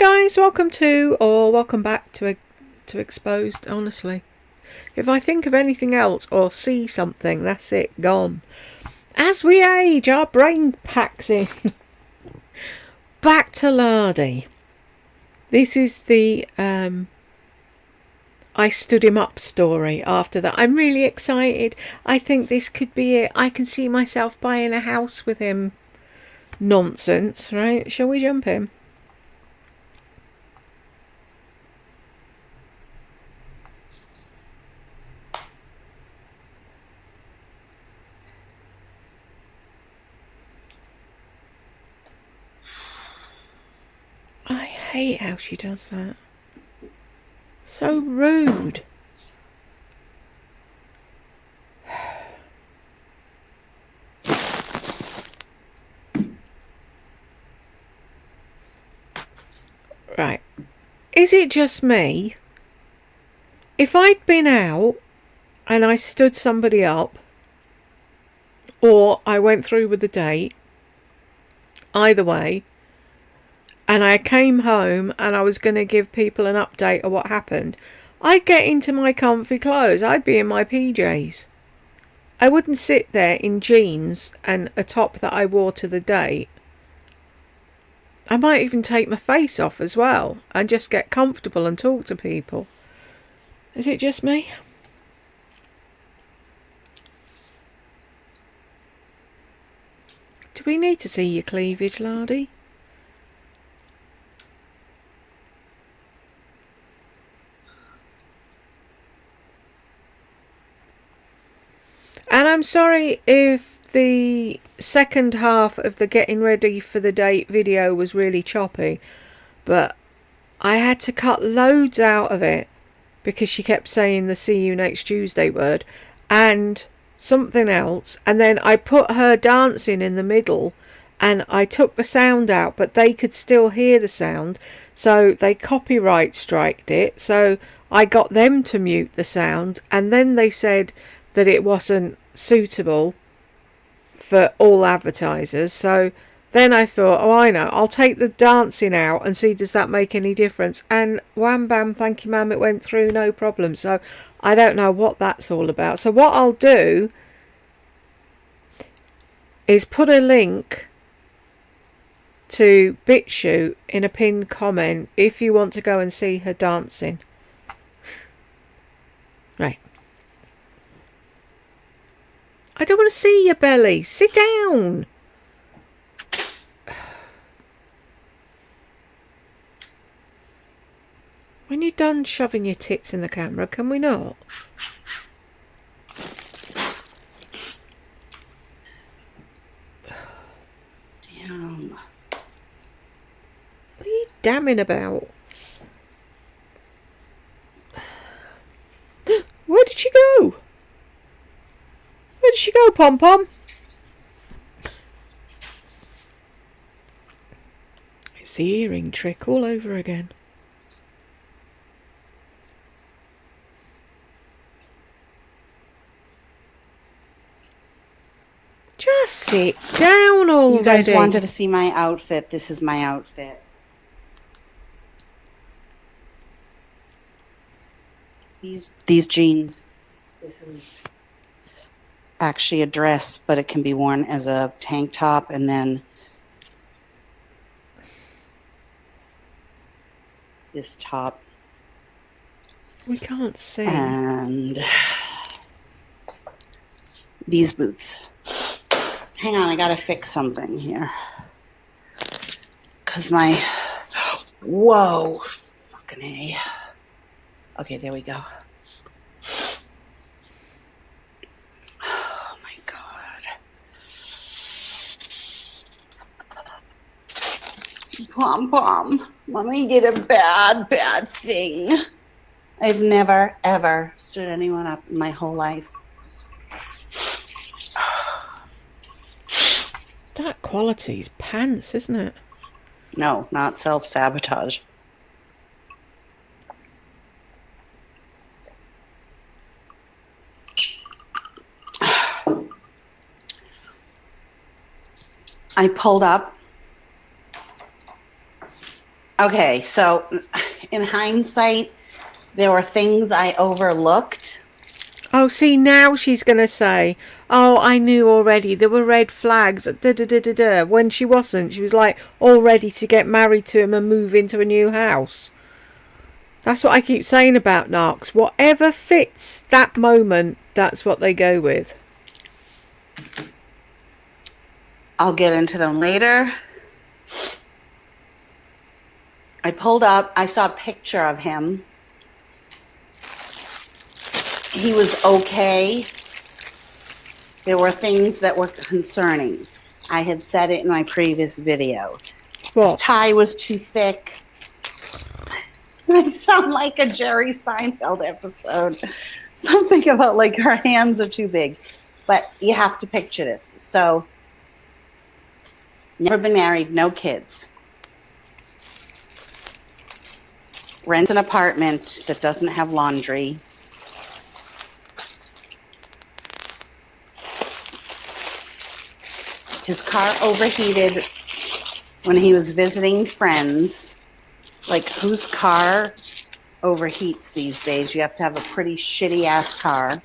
guys, welcome back to Exposed. Honestly, if I think of anything else or see something, that's it, gone. As we age, our brain packs in. Back to Lardy. This is the I stood him up story after that. I'm really excited. I think this could be it. I can see myself buying a house with him. Nonsense, right? Shall we jump in? I hate how she does that. So rude. Right. Is it just me? If I'd been out and I stood somebody up, or I went through with the date, either way, and I came home and I was going to give people an update of what happened, I'd get into my comfy clothes. I'd be in my PJs. I wouldn't sit there in jeans and a top that I wore to the date. I might even take my face off as well and just get comfortable and talk to people. Is it just me? Do we need to see your cleavage, Lardy? And I'm sorry if the second half of the getting ready for the date video was really choppy, but I had to cut loads out of it because she kept saying the see you next Tuesday word and something else, and then I put her dancing in the middle and I took the sound out, but they could still hear the sound, so they copyright striked it, so I got them to mute the sound, and then they said that it wasn't suitable for all advertisers. So then I thought, oh, I know, I'll take the dancing out and see does that make any difference, and wham bam, thank you ma'am, it went through no problem. So I don't know what that's all about. So what I'll do is put a link to BitChute in a pinned comment if you want to go and see her dancing. Right. I don't want to see your belly. Sit down. When you're done shoving your tits in the camera, can we not? Damn. What are you damning about? Where did she go? Where did she go, Pom Pom? It's the earring trick all over again. Just sit down already. You guys wanted to see my outfit. This is my outfit. These jeans. This is actually a dress, but it can be worn as a tank top, and then this top. We can't see. And these boots. Hang on, I gotta fix something here. Cause my, whoa, fucking A. Okay, there we go. Oh my God. Pom Pom, mommy did a bad thing. I've never, ever stood anyone up in my whole life. That quality's pants, isn't it? No, not self-sabotage. I pulled up Okay, so in hindsight, there were things I overlooked. Oh, see, now she's going to say, oh, I knew already. There were red flags. Da, da, da, da, da. When she wasn't. She was like all ready to get married to him and move into a new house. That's what I keep saying about narcs. Whatever fits that moment, that's what they go with. I'll get into them later. I pulled up, I saw a picture of him. He was okay. There were things that were concerning. I had said it in my previous video. His What? tie was too thick. I sound like a Jerry Seinfeld episode. Something about like her hands are too big. But you have to picture this. So, never been married, no kids. Rent an apartment that doesn't have laundry. His car overheated when he was visiting friends. Like, whose car overheats these days? You have to have a pretty shitty ass car.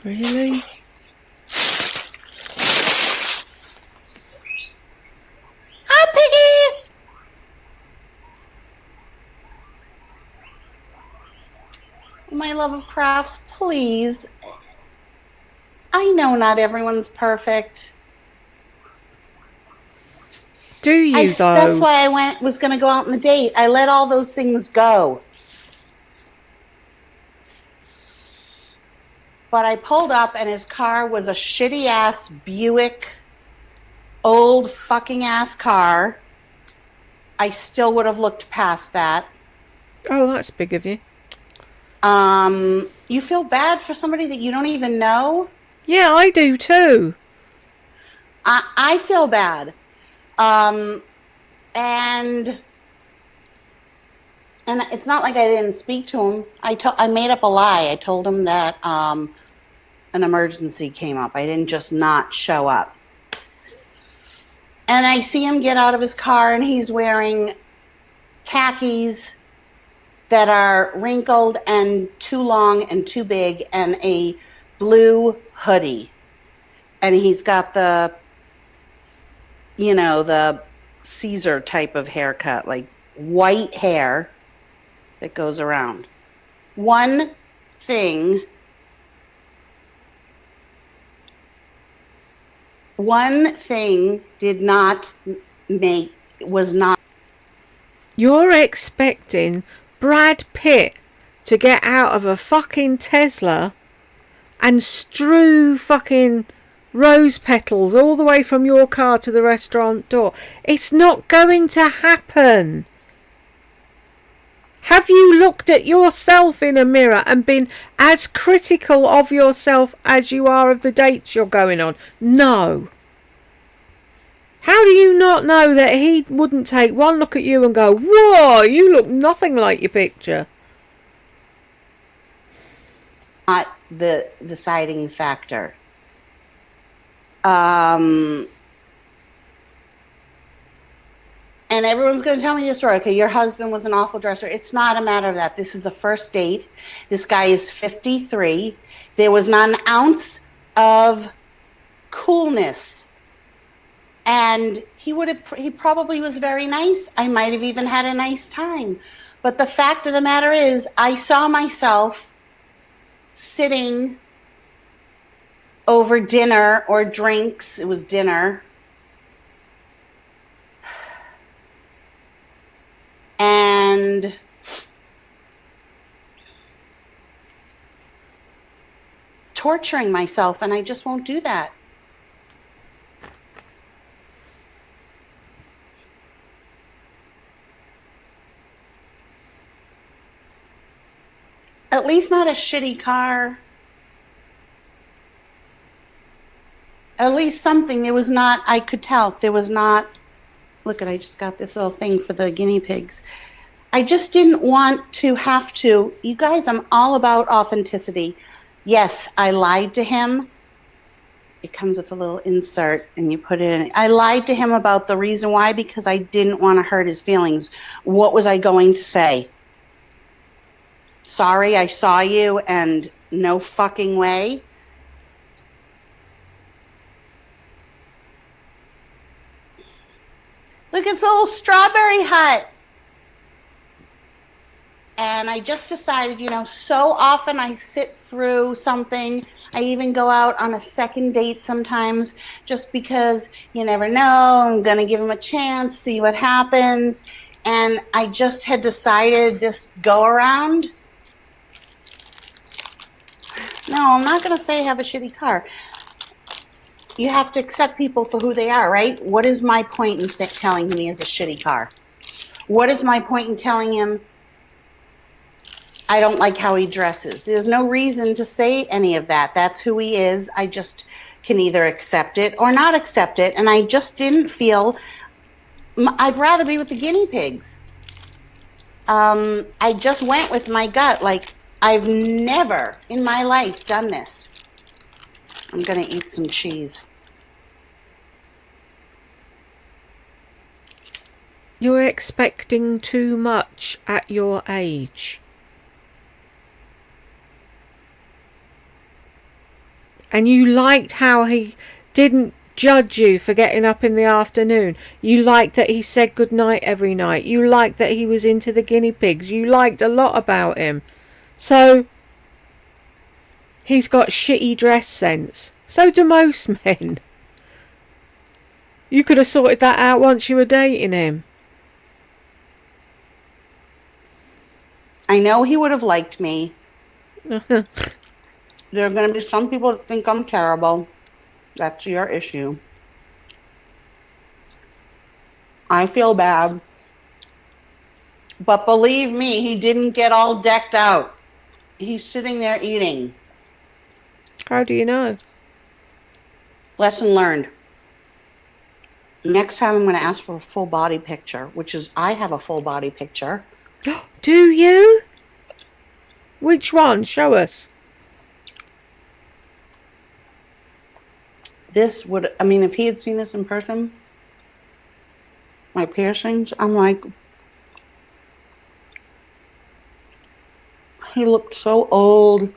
Really? Hi, piggies! My love of crafts, please. I know not everyone's perfect. Do you, though? That's why I was going to go out on the date. I let all those things go. But I pulled up and his car was a shitty ass Buick, old fucking ass car. I still would have looked past that. Oh, that's big of you. You feel bad for somebody that you don't even know? Yeah, I do too. I feel bad. And it's not like I didn't speak to him. I made up a lie. I told him that an emergency came up. I didn't just not show up. And I see him get out of his car and he's wearing khakis that are wrinkled and too long and too big and a blue hoodie. And he's got the Caesar type of haircut, like white hair that goes around. One thing was not. You're expecting Brad Pitt to get out of a fucking Tesla and strew fucking rose petals all the way from your car to the restaurant door. It's not going to happen. Have you looked at yourself in a mirror and been as critical of yourself as you are of the dates you're going on? No. How do you not know that he wouldn't take one look at you and go, whoa, you look nothing like your picture? Not the deciding factor. And everyone's going to tell me the story. Okay, your husband was an awful dresser. It's not a matter of that. This is a first date. This guy is 53. There was not an ounce of coolness. And he probably was very nice. I might have even had a nice time. But the fact of the matter is, I saw myself sitting over dinner or drinks. It was dinner. And torturing myself, and I just won't do that. At least not a shitty car. At least something. There was not, I could tell, there was not. Look, I just got this little thing for the guinea pigs. I just didn't want to have to. You guys, I'm all about authenticity. Yes, I lied to him. it comes with a little insert and you put it in. I lied to him about the reason why, because I didn't want to hurt his feelings. What was I going to say? Sorry, I saw you and no fucking way. Look, it's a little strawberry hut. And I just decided, so often I sit through something. I even go out on a second date sometimes just because you never know. I'm going to give him a chance, see what happens. And I just had decided this go around. No, I'm not going to say have a shitty car. You have to accept people for who they are, right? What is my point in telling him he has a shitty car? What is my point in telling him I don't like how he dresses? There's no reason to say any of that. That's who he is. I just can either accept it or not accept it. And I just didn't feel, I'd rather be with the guinea pigs. I just went with my gut. Like, I've never in my life done this. I'm going to eat some cheese. You're expecting too much at your age. And you liked how he didn't judge you for getting up in the afternoon. You liked that he said goodnight every night. You liked that he was into the guinea pigs. You liked a lot about him. So, he's got shitty dress sense. So do most men. You could have sorted that out once you were dating him. I know he would have liked me. There are going to be some people that think I'm terrible. That's your issue. I feel bad. But believe me, he didn't get all decked out. He's sitting there eating. How do you know? Lesson learned. Next time I'm going to ask for a full body picture, which is, I have a full body picture. Do you? Which one? Show us. This would, if he had seen this in person, my piercings, I'm like, he looked so old.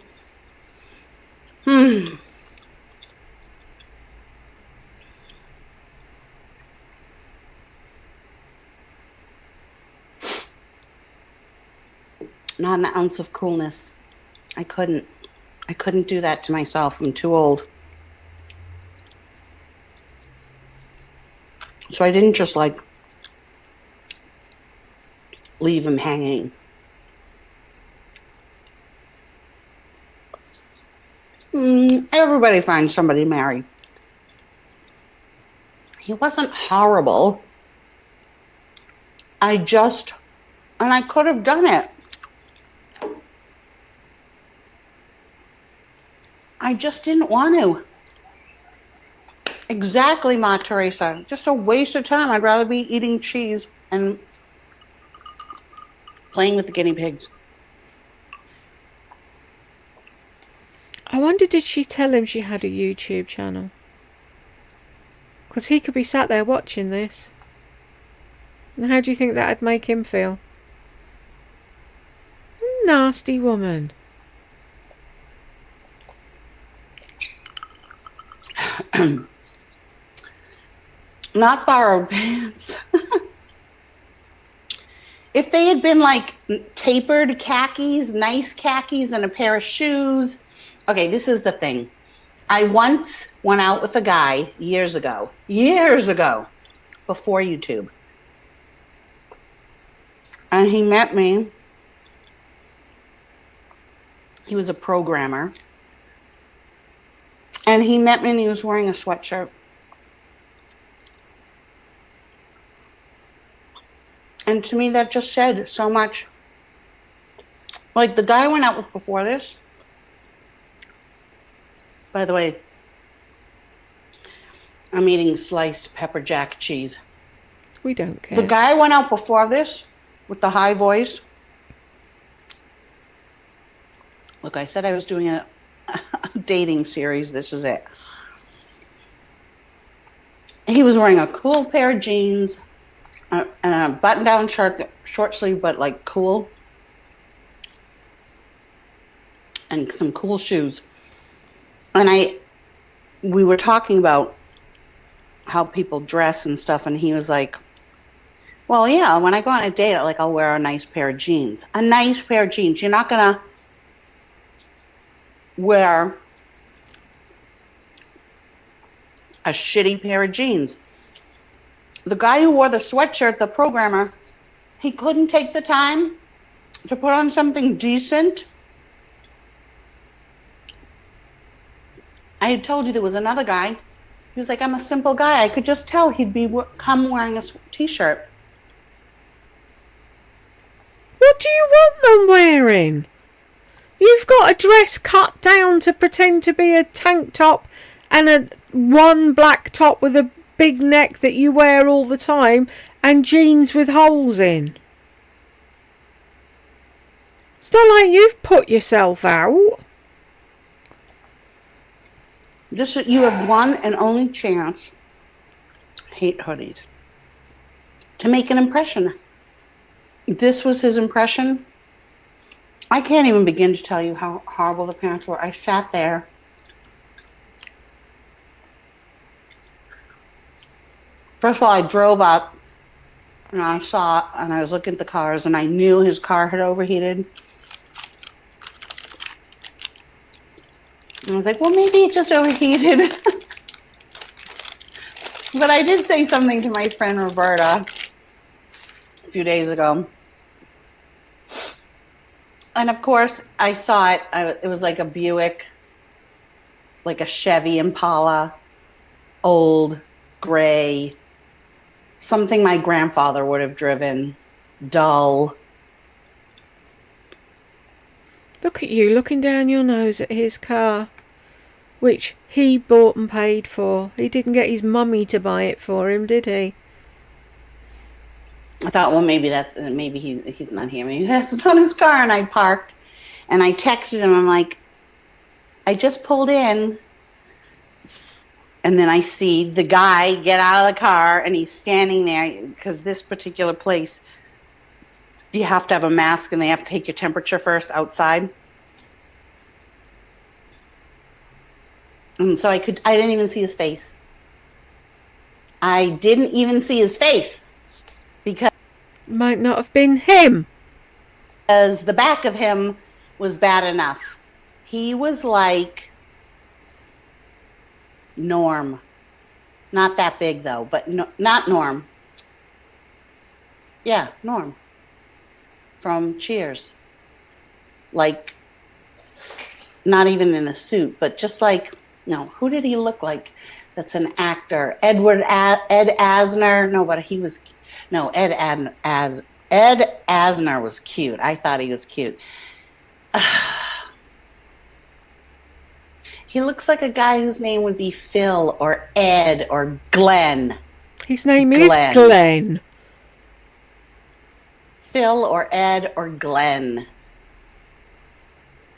Not an ounce of coolness. I couldn't do that to myself. I'm too old. So I didn't just leave him hanging. Everybody finds somebody to marry. He wasn't horrible. I could have done it. I just didn't want to. Exactly, Ma Teresa. Just a waste of time. I'd rather be eating cheese and playing with the guinea pigs. I wonder, did she tell him she had a YouTube channel? Because he could be sat there watching this. And how do you think that'd make him feel? Nasty woman. Not borrowed pants. If they had been tapered khakis, nice khakis, and a pair of shoes. Okay, this is the thing. I once went out with a guy years ago, before YouTube. And he met me. He was a programmer. And he met me and he was wearing a sweatshirt. And to me, that just said so much. The guy I went out with before this. By the way, I'm eating sliced pepper jack cheese. We don't care. The guy I went out before this with the high voice. Look, I said I was doing a dating series. This is it. He was wearing a cool pair of jeans and a button-down shirt, short sleeve, but like cool, and some cool shoes. And we were talking about how people dress and stuff, and he was like, well, yeah, when I go on a date, like I'll wear a nice pair of jeans. A nice pair of jeans. You're not gonna wear a shitty pair of jeans. The guy who wore the sweatshirt, the programmer, he couldn't take the time to put on something decent. I had told you there was another guy. He was like, I'm a simple guy. I could just tell he'd come wearing a t-shirt. What do you want them wearing? You've got a dress cut down to pretend to be a tank top and a one black top with a big neck that you wear all the time and jeans with holes in. It's not like you've put yourself out. You have one and only chance, hate hoodies, to make an impression. This was his impression. I can't even begin to tell you how horrible the pants were. I sat there. First of all, I drove up and I saw, and I was looking at the cars, and I knew his car had overheated. And I was like, well, maybe it just overheated. But I did say something to my friend Roberta a few days ago. And of course, I saw it. It was like a Buick, like a Chevy Impala, old, gray, something my grandfather would have driven, dull. Look at you looking down your nose at his car, which he bought and paid for. He didn't get his mummy to buy it for him, did he? I thought, well, maybe he's not here. Maybe that's not his car. And I parked, and I texted him. I'm like, I just pulled in, and then I see the guy get out of the car, and he's standing there because this particular place, you have to have a mask, and they have to take your temperature first outside. And so I didn't even see his face. I didn't even see his face. Because might not have been him. Because the back of him was bad enough. He was like Norm. Not that big though, but no, not Norm. Yeah, Norm. From Cheers. Like, not even in a suit, but just like, no, who did he look like? That's an actor. Ed Asner. No, but he was... No, Ed Asner was cute. I thought he was cute. He looks like a guy whose name would be Phil or Ed or Glenn. His name is Glenn. Phil or Ed or Glenn.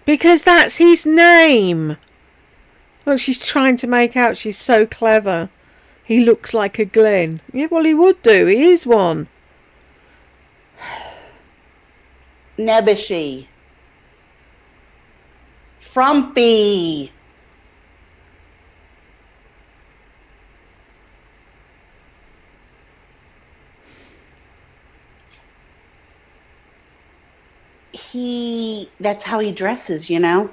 Because that's his name. Well, she's trying to make out she's so clever. He looks like a Glenn. Yeah, well, he would do. He is one. Nebbishy. Frumpy. That's how he dresses, you know?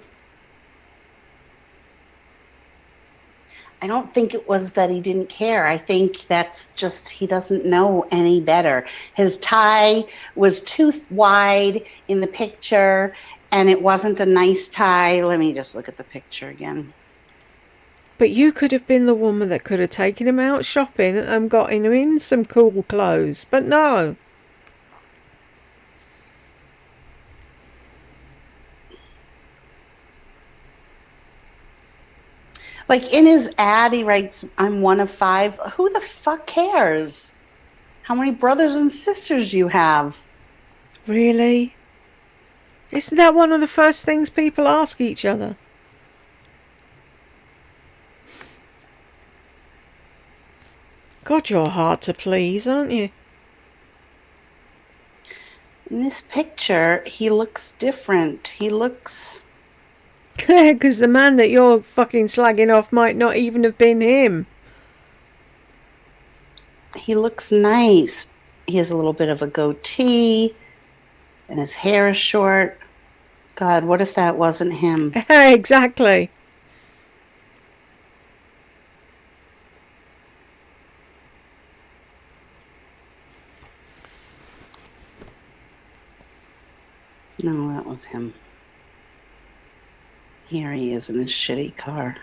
I don't think it was that he didn't care. I think that's just he doesn't know any better. His tie was too wide in the picture, and it wasn't a nice tie. Let me just look at the picture again. But you could have been the woman that could have taken him out shopping and got him in some cool clothes. But no. Like in his ad, he writes, I'm one of 5. Who the fuck cares how many brothers and sisters you have? Really? Isn't that one of the first things people ask each other? God, you're hard to please, aren't you? In this picture, he looks different. He looks... Because the man that you're fucking slagging off might not even have been him. He looks nice. He has a little bit of a goatee, and his hair is short. God, what if that wasn't him? Exactly. No, that was him. Here he is in his shitty car.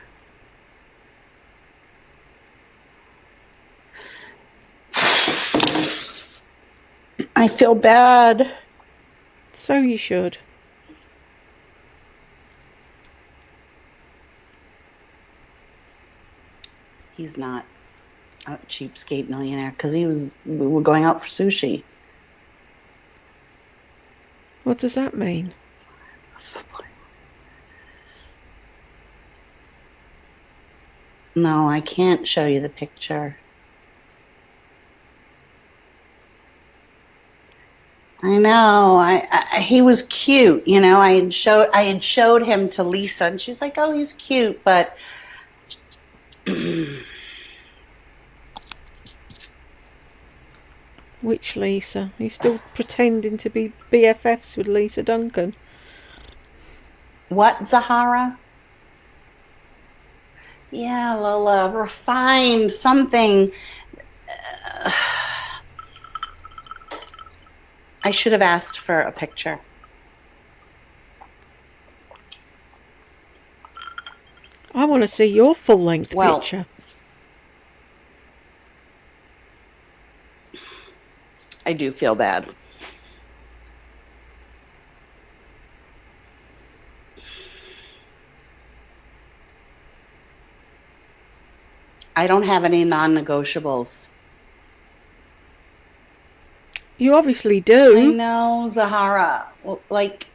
I feel bad. So you should. He's not a cheapskate millionaire because we were going out for sushi. What does that mean? No, I can't show you the picture. I know. He was cute, you know. I had showed him to Lisa, and she's like, "Oh, he's cute," but Which Lisa? He's still pretending to be BFFs with Lisa Duncan. what, Zahara? Yeah, Lola, refined something. I should have asked for a picture. I want to see your full-length Well, picture. I do feel bad. I don't have any non-negotiables. You obviously do. I know, Zahara. Like,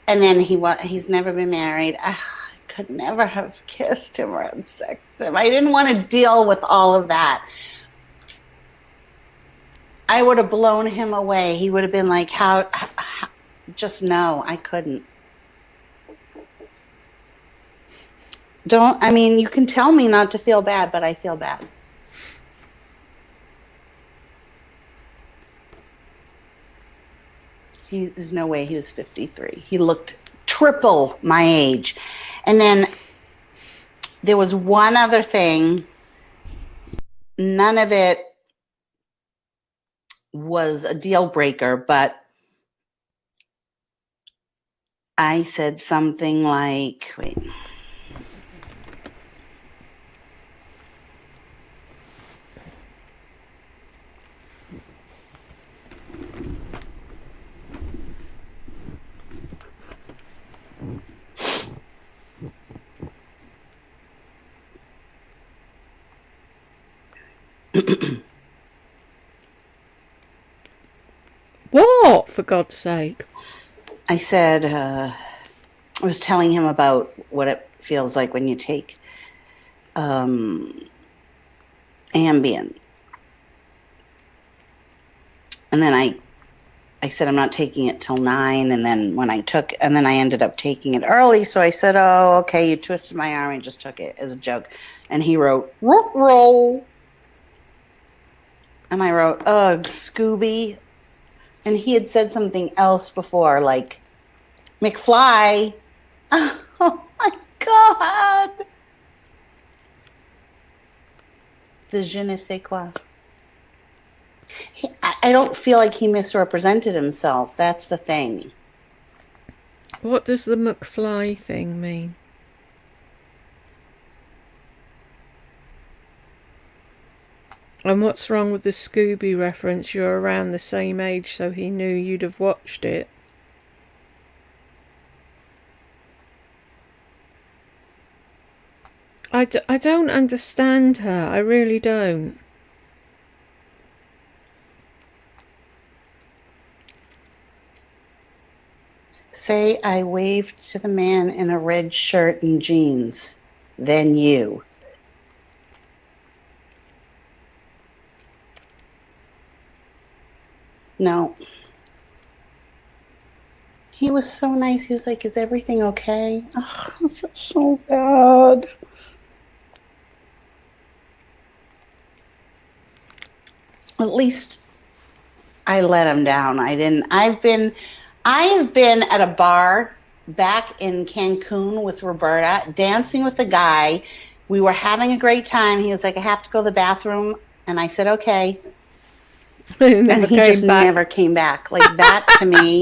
and then he's never been married. I could never have kissed him or had sex with him. I didn't want to deal with all of that. I would have blown him away. He would have been like, how just no, I couldn't. I mean, you can tell me not to feel bad, but I feel bad. There's no way he was 53. He looked triple my age. And then there was one other thing. None of it was a deal breaker, but I said something like, wait. What, for God's sake? I said, I was telling him about what it feels like when you take Ambien. And then I said, I'm not taking it till 9. And then I ended up taking it early. So I said, oh, okay, you twisted my arm and just took it as a joke. And he wrote, roll. And I wrote, ugh, Scooby. And he had said something else before, like McFly. Oh my God. The je ne sais quoi. I don't feel like he misrepresented himself. That's the thing. What does the McFly thing mean? And what's wrong with the Scooby reference? You're around the same age, so he knew you'd have watched it. I don't understand her. I really don't. Say I waved to the man in a red shirt and jeans. Then you. No. He was so nice. He was like, "Is everything okay?" Oh, I feel so bad. At least I let him down. I didn't. I have been at a bar back in Cancun with Roberta, dancing with a guy. We were having a great time. He was like, "I have to go to the bathroom," and I said, "Okay." Never And he came just back. never came back. Like that to me,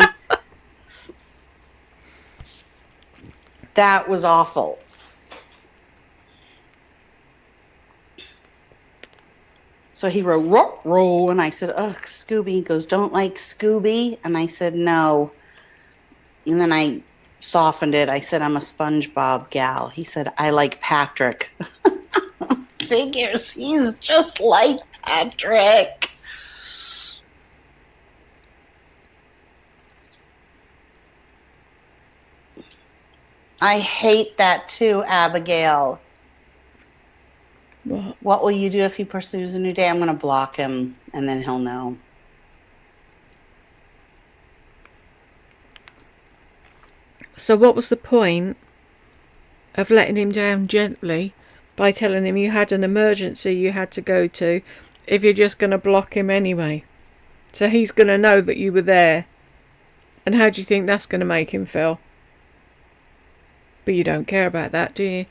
that was awful. So he wrote, "Rock roll," and I said, "Ugh, Scooby." He goes, "Don't like Scooby?" And I said, "No." And then I softened it. I said, "I'm a SpongeBob gal." He said, "I like Patrick." Figures, he's just like Patrick. I hate that too, Abigail. What will you do if he pursues a new day? I'm going to block him, and then he'll know. So what was the point of letting him down gently by telling him you had an emergency you had to go to if you're just going to block him anyway? So he's going to know that you were there. And how do you think that's going to make him feel? But you don't care about that, do you?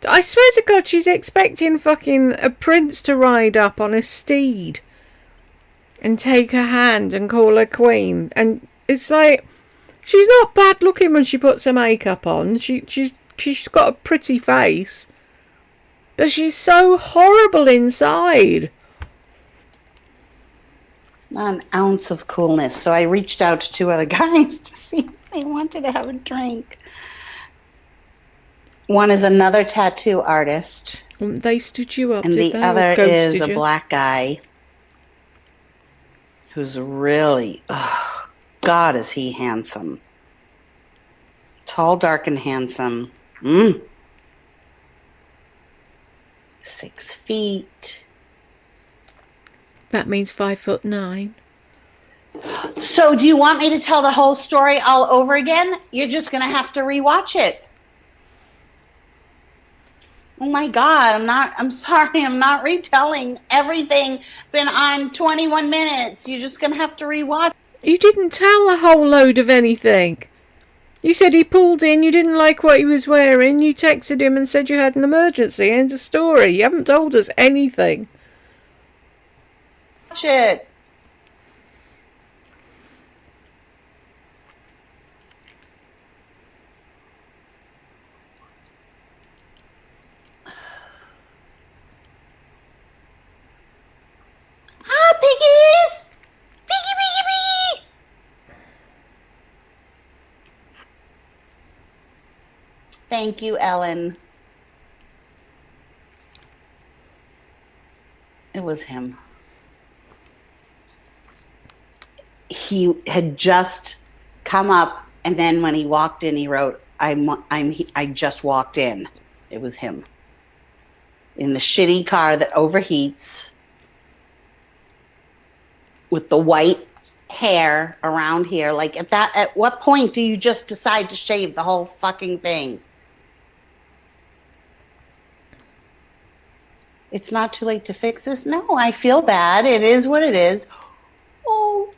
I swear to God, she's expecting fucking a prince to ride up on a steed and take her hand and call her queen. And it's like, she's not bad looking when she puts her makeup on. She's got a pretty face, but she's so horrible inside. Not an ounce of coolness. So I reached out to two other guys to see if they wanted to have a drink. One is another tattoo artist. They stood you up, and did the they? other is a you? black guy who's really, oh, God, is he handsome. Tall, dark, and handsome. 6 feet. That means 5'9". So do you want me to tell the whole story all over again? You're just going to have to rewatch it. Oh my God, I'm sorry, I'm not retelling everything. Been on 21 minutes. You're just going to have to rewatch. You didn't tell a whole load of anything. You said he pulled in, you didn't like what he was wearing, you texted him and said you had an emergency. End of story. You haven't told us anything. Watch it. Ah, piggies! Piggy, piggy, piggy! Thank you, Ellen. It was him. He had just come up, and then when he walked in, he wrote, I just walked in. It was him. In the shitty car that overheats, with the white hair around here. Like at what point do you just decide to shave the whole fucking thing? It's not too late to fix this. No, I feel bad. It is what it is. Oh,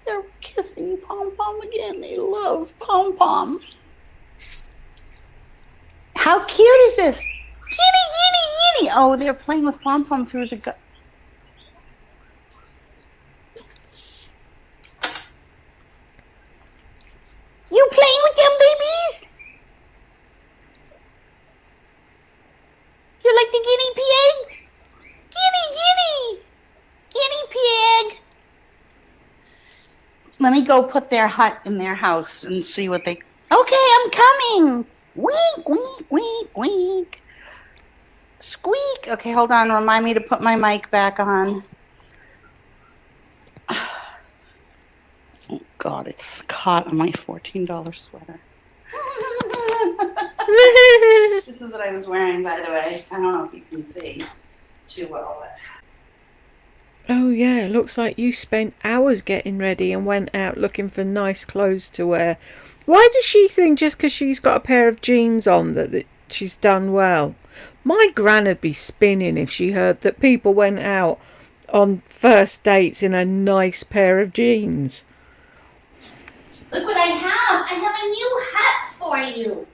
they're kissing Pom Pom again. They love Pom Pom. How cute is this? Kitty, kitty, kitty. Oh, they're playing with Pom Pom through the gut. You playing with them babies? You like the guinea pigs? Guinea, guinea. Guinea pig. Let me go put their hut in their house and see what they... Okay, I'm coming. Wink, wink, wink, wink. Squeak. Okay, hold on. Remind me to put my mic back on. Oh, God, it's caught on my $14 sweater. This is what I was wearing, by the way. I don't know if you can see too well, but... Oh yeah, looks like you spent hours getting ready and went out looking for nice clothes to wear. Why does she think just 'cause she's got a pair of jeans on that she's done well? My gran'd be spinning if she heard that people went out on first dates in a nice pair of jeans. Look what I have. I have a new hat for you.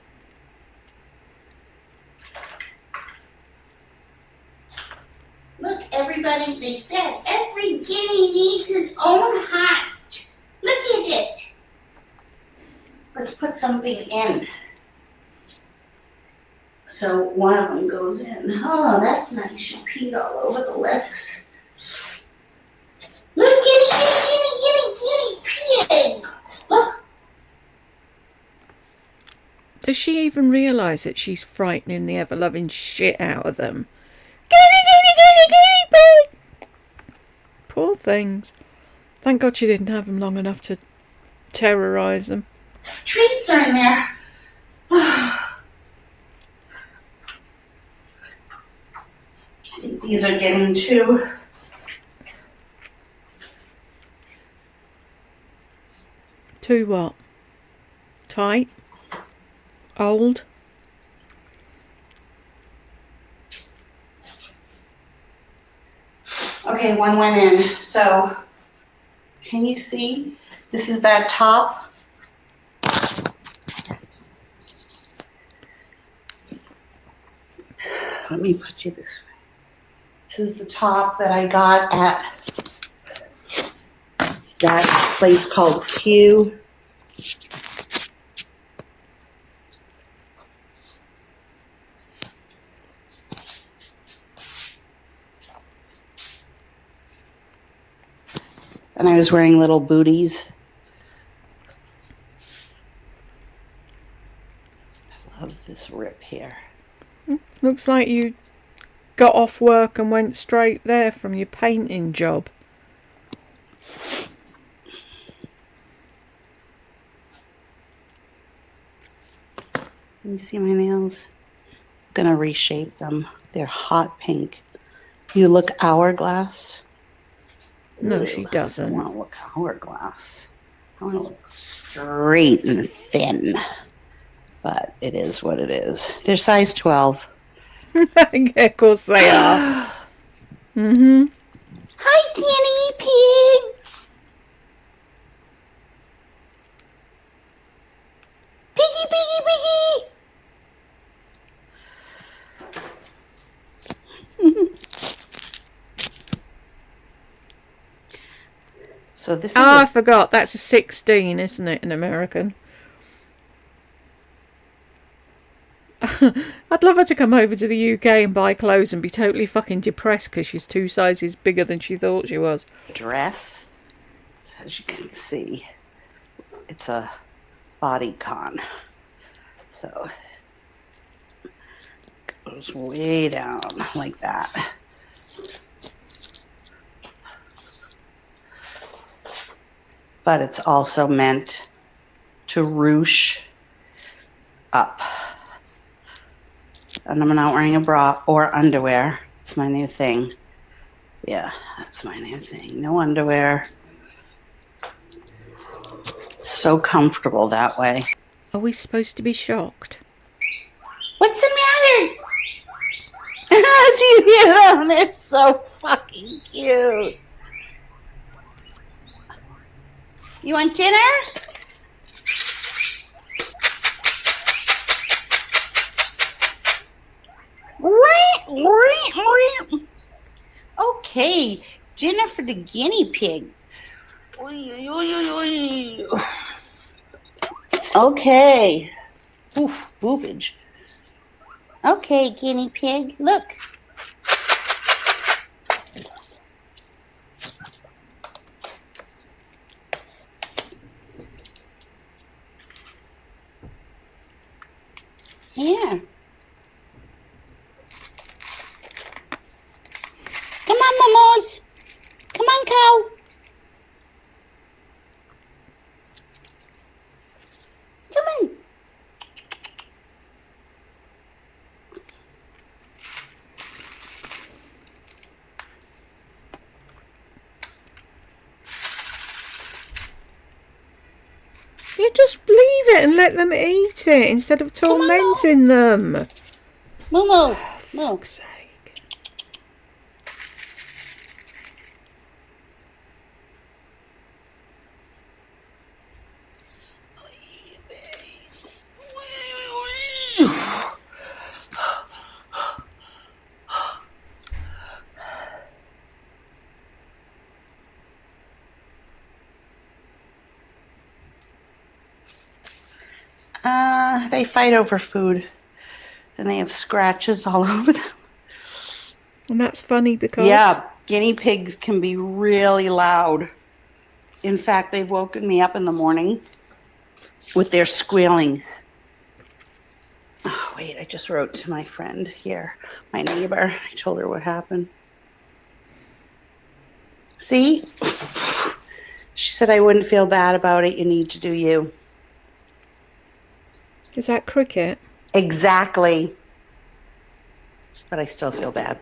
Look, everybody, they said every guinea needs his own hat. Look at it. Let's put something in. So one of them goes in. Oh, that's nice. You peed all over the legs. Look, guinea, pig. Look. Does she even realise that she's frightening the ever-loving shit out of them? Guinea, pig! Poor things. Thank God she didn't have them long enough to terrorise them. Treats are in there. I think these are getting too. Too what? Tight? Old? Okay, one went in. So, can you see? This is that top. Let me put you this way. This is the top that I got at that place called Q. And I was wearing little booties. I love this rip here. Looks like you got off work and went straight there from your painting job. Can you see my nails? I'm gonna reshape them. They're hot pink. You look hourglass. No, she I doesn't. want to look hourglass. I want to look straight and thin. But it is what it is. They're size 12. Yeah, of course they are. Mm-hmm. Hi, guinea pigs. Piggy, piggy, piggy. So this is I forgot. That's a 16, isn't it, in American? I'd love her to come over to the UK and buy clothes and be totally fucking depressed because she's 2 sizes bigger than she thought she was. Dress. So as you can see, it's a bodycon. So it goes way down like that. But it's also meant to ruche up. And I'm not wearing a bra or underwear. It's my new thing. Yeah, that's my new thing. No underwear. So comfortable that way. Are we supposed to be shocked? What's the matter? Do you hear them? They're so fucking cute. You want dinner? Okay, dinner for the guinea pigs. Okay. Oof, boobage. Okay, guinea pig, look. Here. Come on, Momos. Come on, cow. Come on. You just leave it and let them eat it instead of tormenting them. Momo, For fuck's sake. They fight over food, and they have scratches all over them. And that's funny because... Yeah, guinea pigs can be really loud. In fact, they've woken me up in the morning with their squealing. Oh, wait, I just wrote to my friend here, my neighbor. I told her what happened. See? She said I wouldn't feel bad about it. You need to do you. Is that cricket? Exactly. But I still feel bad.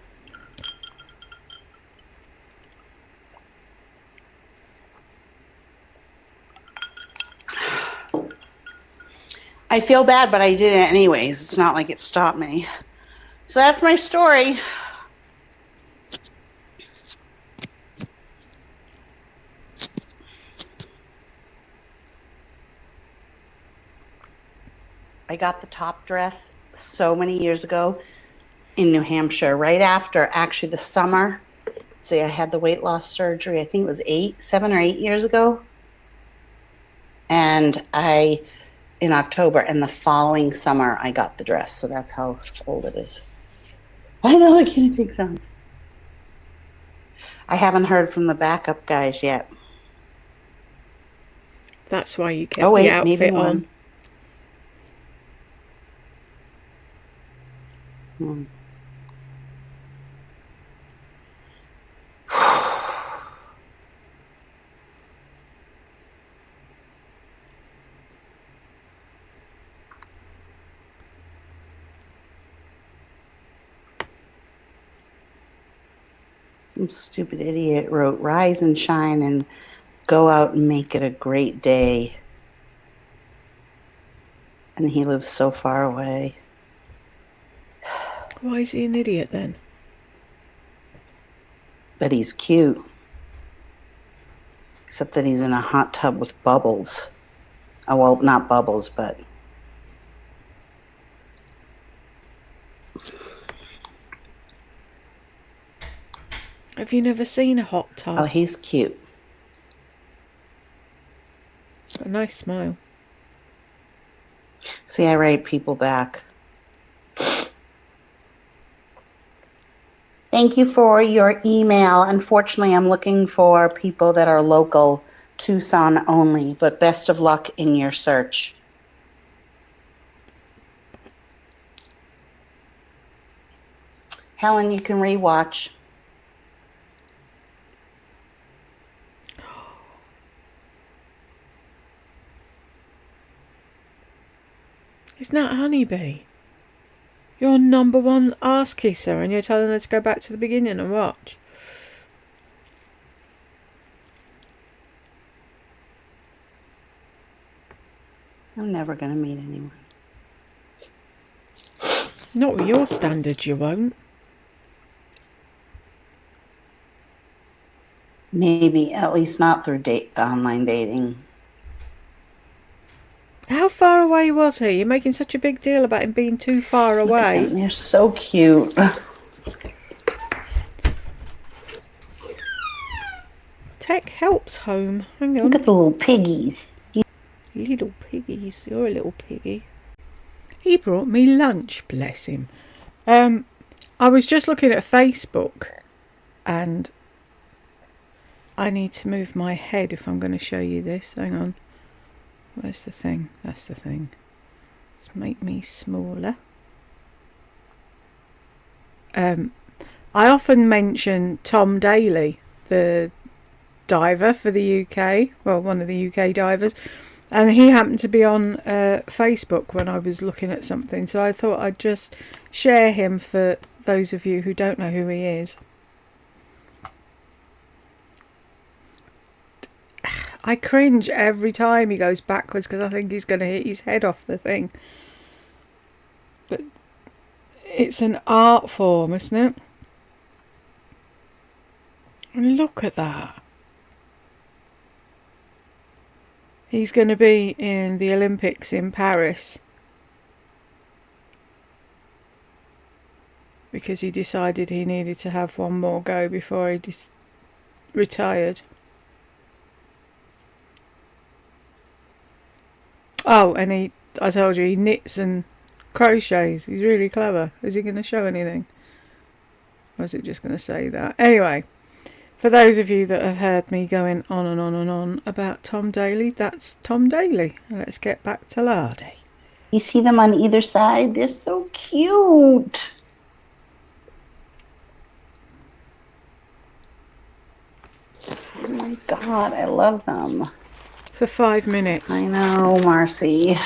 I feel bad, but I did it anyways. It's not like it stopped me. So that's my story. I got the top dress so many years ago in New Hampshire, right after, actually, the summer. See, I had the weight loss surgery, I think it was 7 or 8 years ago. And in October, and the following summer, I got the dress. So that's how old it is. I know the guinea pig sounds. I haven't heard from the backup guys yet. That's why you kept the outfit on. Some stupid idiot wrote, "Rise and shine and go out and make it a great day." And he lives so far away. Why is he an idiot then? But he's cute. Except that he's in a hot tub with bubbles. Oh, well, not bubbles, but... Have you never seen a hot tub? Oh, he's cute. Got a nice smile. See, I write people back. Thank you for your email. Unfortunately, I'm looking for people that are local, Tucson only, but best of luck in your search. Helen, you can rewatch. Isn't that Honeybee? Your #1 ass kisser, and you're telling her to go back to the beginning and watch. I'm never going to meet anyone. Not with your standards, you won't. Maybe, at least not through online dating. How far away was he? You're making such a big deal about him being too far away. Look at them. They're so cute. Tech helps home. Hang on. Look at the little piggies. Little piggies. You're a little piggy. He brought me lunch, bless him. I was just looking at Facebook, and I need to move my head if I'm going to show you this. Hang on. Where's the thing? That's the thing. Let's make me smaller. I often mention Tom Daly, the diver for the UK. Well, one of the UK divers. And he happened to be on Facebook when I was looking at something. So I thought I'd just share him for those of you who don't know who he is. I cringe every time he goes backwards because I think he's going to hit his head off the thing. But it's an art form, isn't it? And look at that. He's going to be in the Olympics in Paris because he decided he needed to have one more go before he retired. Oh, and I told you, he knits and crochets. He's really clever. Is he going to show anything? Or is it just going to say that? Anyway, for those of you that have heard me going on and on and on about Tom Daley, that's Tom Daley. Let's get back to Lardy. You see them on either side? They're so cute. Oh my God, I love them. For 5 minutes. I know, Marcy.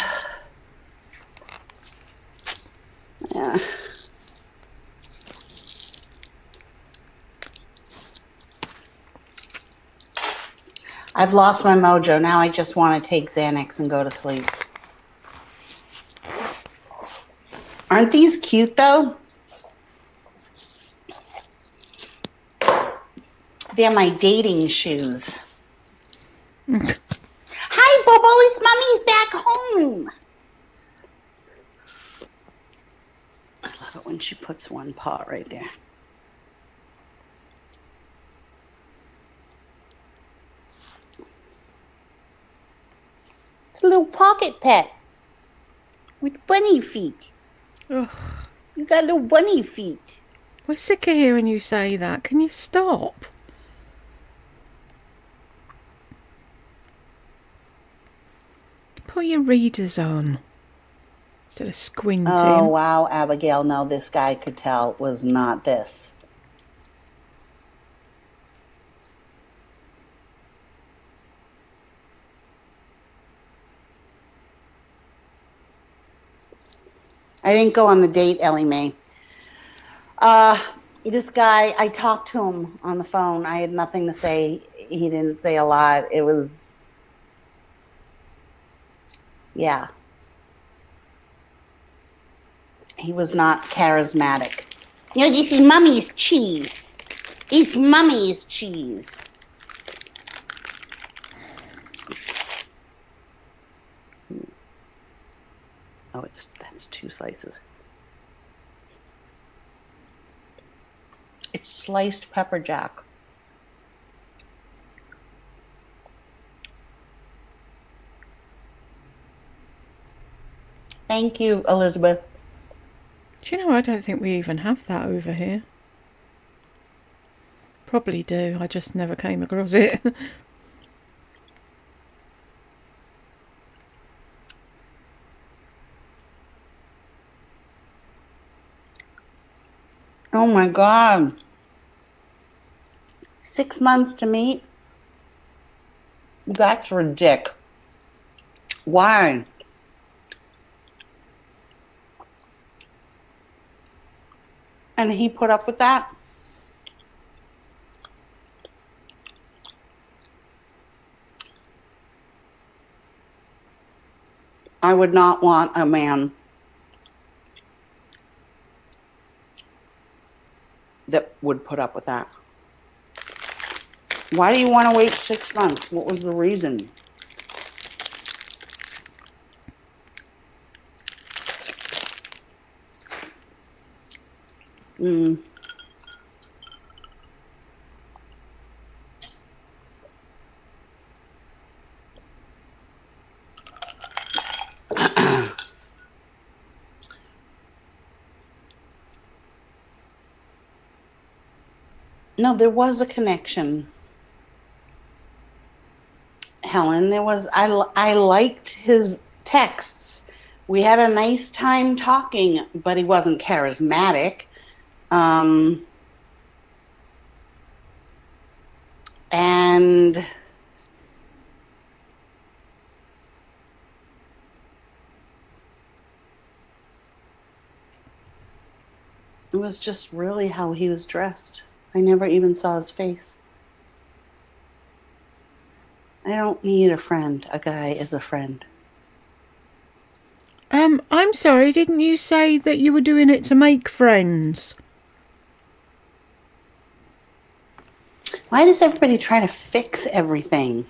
Yeah. I've lost my mojo. Now I just want to take Xanax and go to sleep. Aren't these cute, though? They're my dating shoes. Hi, Bobo. It's Mommy's back home. I love it when she puts one paw right there. It's a little pocket pet with bunny feet. Ugh. You got little bunny feet. We're sick of hearing you say that. Can you stop? Put your readers on instead of squinting. Oh, wow, Abigail. No, this guy could tell was not this. I didn't go on the date, Ellie Mae. This guy, I talked to him on the phone. I had nothing to say. He didn't say a lot. It was, yeah. He was not charismatic. You know, this is Mommy's cheese. It's Mommy's cheese. Oh, that's 2 slices. It's sliced pepper jack. Thank you, Elizabeth. Do you know, I don't think we even have that over here. Probably do, I just never came across it. Oh my God. 6 months to meet? That's ridiculous. Why? And he put up with that? I would not want a man that would put up with that. Why do you want to wait 6 months? What was the reason? No, there was a connection. Helen, there was, I liked his texts. We had a nice time talking, but he wasn't charismatic. And it was just really how he was dressed. I never even saw his face. I don't need a friend. A guy is a friend. I'm sorry, didn't you say that you were doing it to make friends? Why does everybody try to fix everything?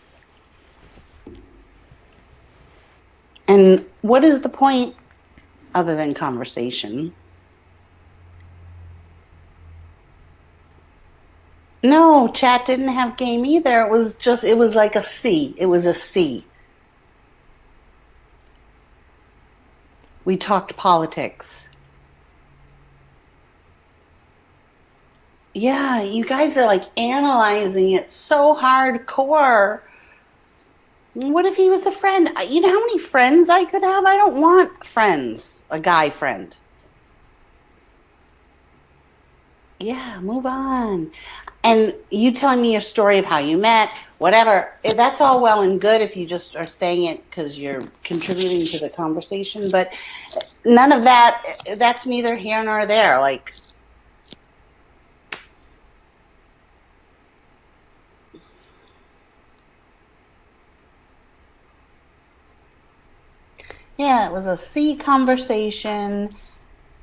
And what is the point other than conversation? No, chat didn't have game either. It was like a C. It was a C. We talked politics. Yeah, you guys are like analyzing it so hardcore. What if he was a friend? You know how many friends I could have? I don't want friends, a guy friend. Yeah, move on. And you telling me your story of how you met, whatever, that's all well and good if you just are saying it because you're contributing to the conversation. But none of that, that's neither here nor there. Like, yeah, it was a C conversation.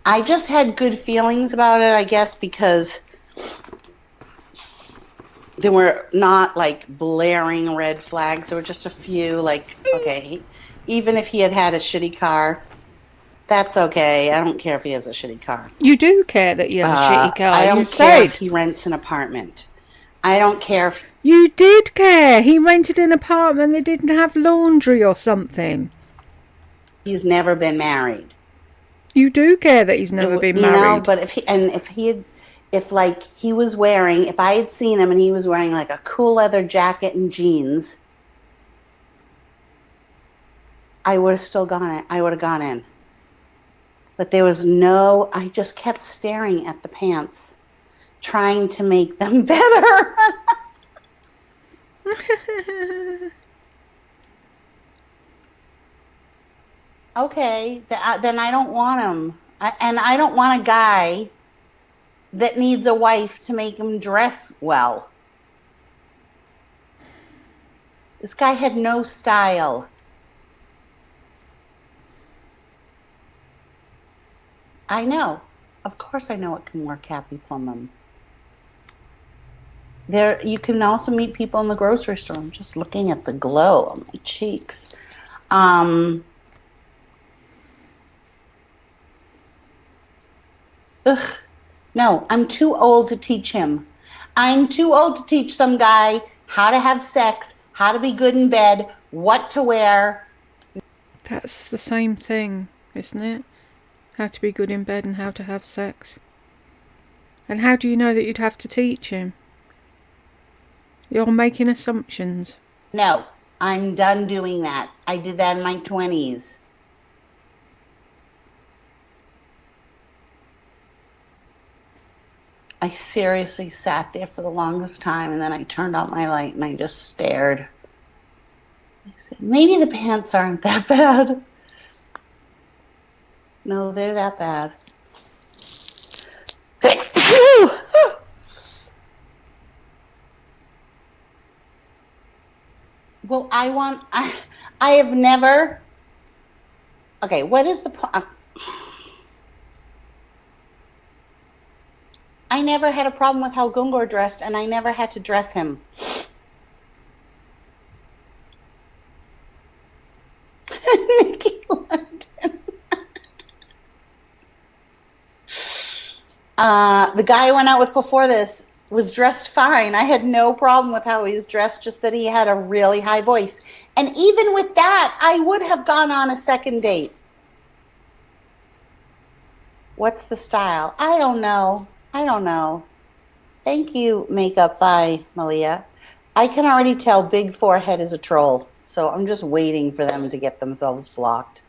I just had good feelings about it, I guess, because there were not like blaring red flags. There were just a few, like, okay, even if he had had a shitty car, that's okay. I don't care if he has a shitty car. You do care that he has a shitty car. I You don't care if said. he rents an apartment. I don't care if You did care. He rented an apartment that didn't have laundry or something. he's never been married. You do care that he's never been You know, married. but if he had, if like he was wearing, if I had seen him and he was wearing like a cool leather jacket and jeans, I would have still gone in. I would have gone in. But there was no, I just kept staring at the pants, trying to make them better. Okay, then I don't want him. And I don't want a guy that needs a wife to make him dress well. This guy had no style. I know. Of course I know it can work, Happy Plumum. There, you can also meet people in the grocery store. I'm just looking at the glow on my cheeks. Ugh. No, I'm too old to teach him. I'm too old to teach some guy how to have sex, how to be good in bed, what to wear. That's the same thing, isn't it? How to be good in bed and how to have sex. And how do you know that you'd have to teach him? You're making assumptions. No, I'm done doing that. I did that in my 20s. I seriously sat there for the longest time and then I turned on my light and I just stared. I said, maybe the pants aren't that bad. No, they're that bad. Well, I have never, okay, what is the point? I never had a problem with how Gungor dressed, and I never had to dress him. Nikki London. The guy I went out with before this was dressed fine. I had no problem with how he was dressed, just that he had a really high voice. And even with that, I would have gone on a second date. What's the style? I don't know. I don't know. Thank you, Makeup by Malia. I can already tell Big Forehead is a troll, so I'm just waiting for them to get themselves blocked.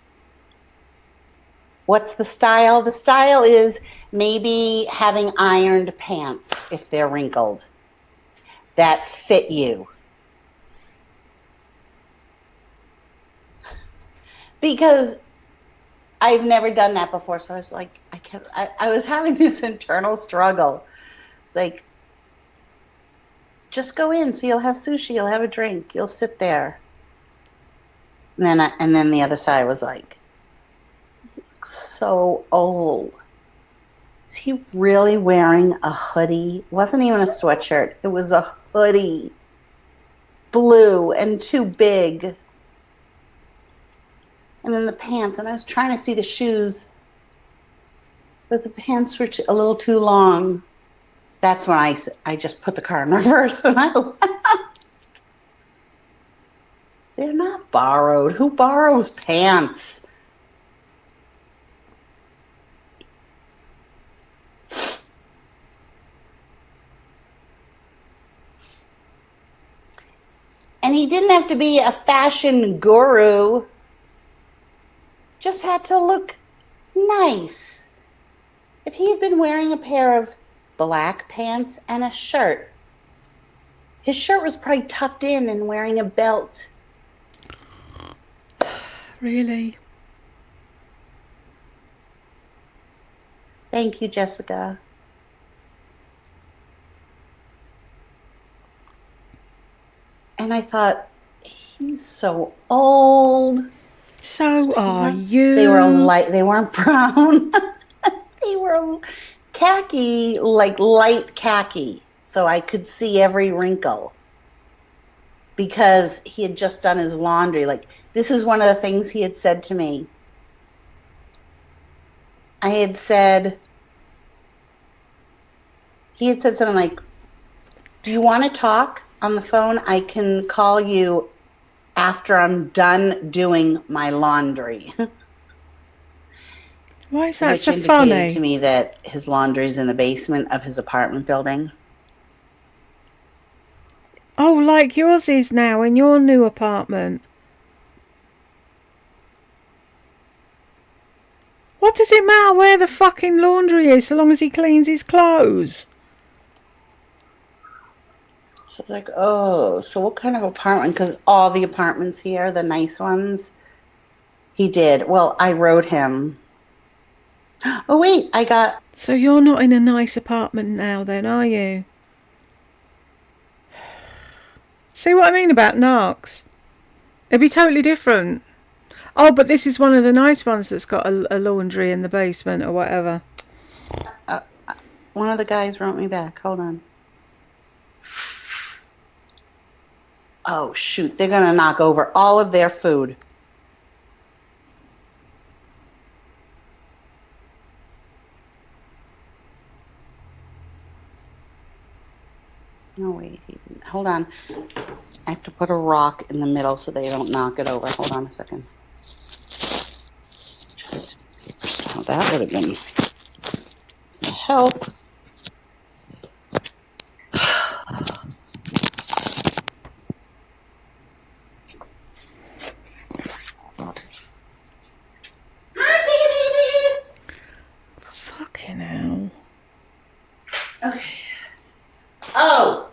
What's the style? The style is maybe having ironed pants if they're wrinkled that fit you. Because I've never done that before, so I was like, I was having this internal struggle. It's like, just go in. So you'll have sushi. You'll have a drink. You'll sit there. And then the other side was like, so old. Is he really wearing a hoodie? It wasn't even a sweatshirt. It was a hoodie. Blue and too big. And then the pants. And I was trying to see the shoes. But the pants were a little too long. That's when I just put the car in reverse and I left. They're not borrowed. Who borrows pants? And he didn't have to be a fashion guru. Just had to look nice. If he had been wearing a pair of black pants and a shirt, his shirt was probably tucked in and wearing a belt. Really? Thank you, Jessica. And I thought, he's so old. So are you. They were light. They weren't brown. They were khaki, like light khaki. So I could see every wrinkle. Because he had just done his laundry. Like, this is one of the things he had said to me. He had said something like, do you want to talk on the phone? I can call you after I'm done doing my laundry. Why is that Which so indicated funny? to me that his laundry is in the basement of his apartment building. Oh, like yours is now in your new apartment. What does it matter where the fucking laundry is so long as he cleans his clothes? So it's like, oh, so what kind of apartment? Because all the apartments here, the nice ones, he did. Well, I wrote him. Oh, wait, I got... So you're not in a nice apartment now then, are you? See what I mean about Narcs? It'd be totally different. Oh, but this is one of the nice ones that's got a laundry in the basement or whatever. One of the guys wrote me back. Hold on. Oh, shoot. They're going to knock over all of their food. No, wait. Hold on. I have to put a rock in the middle so they don't knock it over. Hold on a second. Oh, that would have been a help. Fucking hell. Okay. Oh!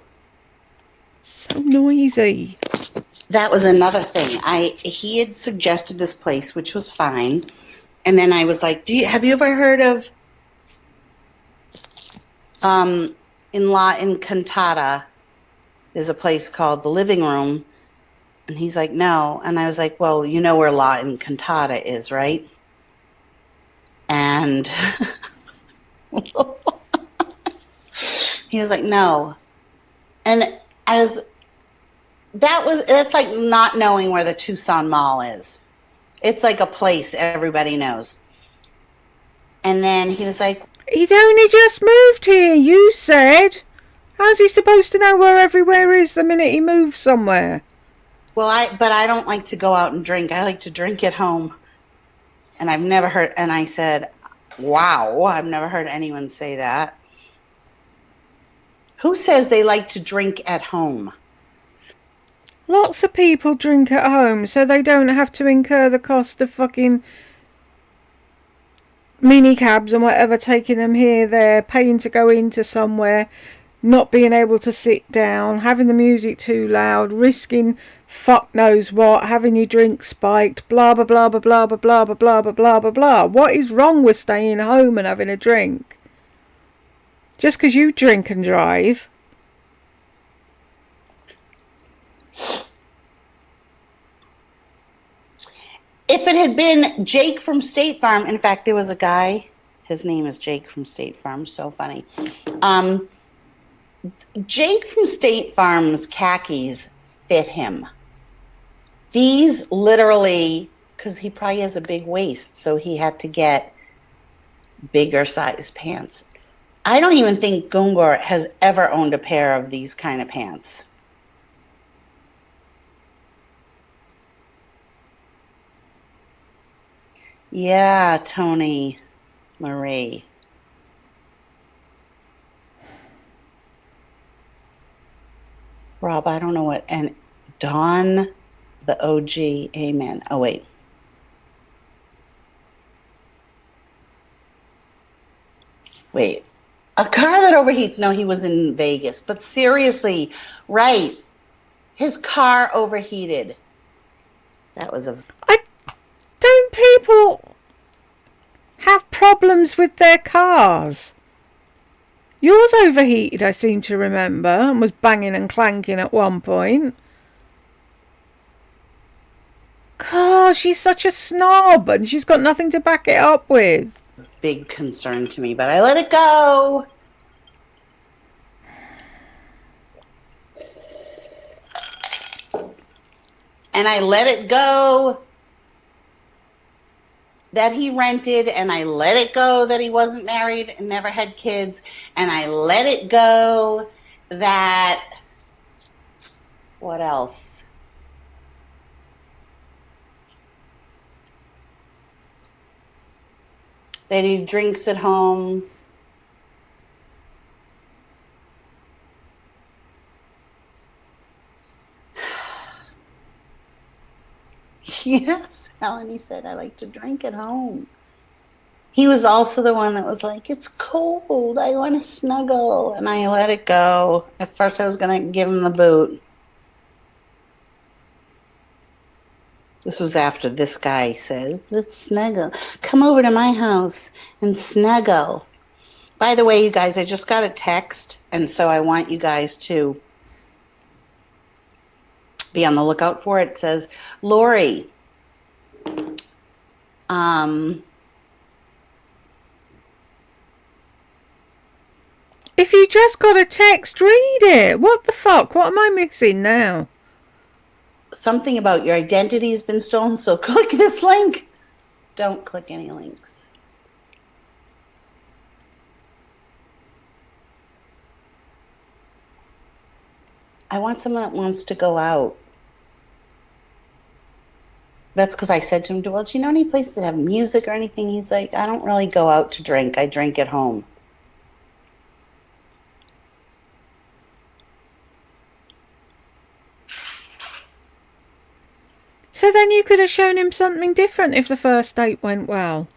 So noisy. That was another thing. He had suggested this place, which was fine. And then I was like, have you ever heard of in La Encantada, there's a place called The Living Room? And he's like, no. And I was like, well, you know where La Encantada is, right? And he was like, no. And that's like not knowing where the Tucson Mall is. It's like a place everybody knows. And then he was like, he'd only just moved here, you said. How's he supposed to know where everywhere is the minute he moves somewhere? well, but I don't like to go out and drink. I like to drink at home. And I've never heard, and I said, wow, I've never heard anyone say that. Who says they like to drink at home? Lots of people drink at home so they don't have to incur the cost of fucking minicabs and whatever, taking them here, there, paying to go into somewhere, not being able to sit down, having the music too loud, risking fuck knows what, having your drink spiked, blah blah blah blah blah blah blah blah blah blah blah blah blah. What is wrong with staying home and having a drink? Just because you drink and drive. If it had been Jake from State Farm, in fact, there was a guy, his name is Jake from State Farm, so funny. Jake from State Farm's khakis fit him. These literally, because he probably has a big waist, so he had to get bigger size pants. I don't even think Gungor has ever owned a pair of these kind of pants. Yeah, Tony Marie. Rob, I don't know what, and Dawn, the OG, amen. Oh, wait. Wait. A car that overheats. No, he was in Vegas. But seriously, right. His car overheated. That was a... Don't people have problems with their cars? Yours overheated, I seem to remember, and was banging and clanking at one point. God, she's such a snob, and she's got nothing to back it up with. Big concern to me, but I let it go. And I let it go that he rented, and I let it go that he wasn't married and never had kids, and I let it go that... What else? That he drinks at home. Yes, Melanie said, I like to drink at home. He was also the one that was like, it's cold, I want to snuggle. And I let it go. At first I was going to give him the boot. This was after this guy said, let's snuggle. Come over to my house and snuggle. By the way, you guys, I just got a text, and so I want you guys to be on the lookout for it. It says, Lori, if you just got a text, read it. What the fuck? What am I missing now? Something about your identity has been stolen, so click this link. Don't click any links. I want someone that wants to go out. That's because I said to him, well, do you know any places that have music or anything? He's like, I don't really go out to drink. I drink at home. So then you could have shown him something different if the first date went well.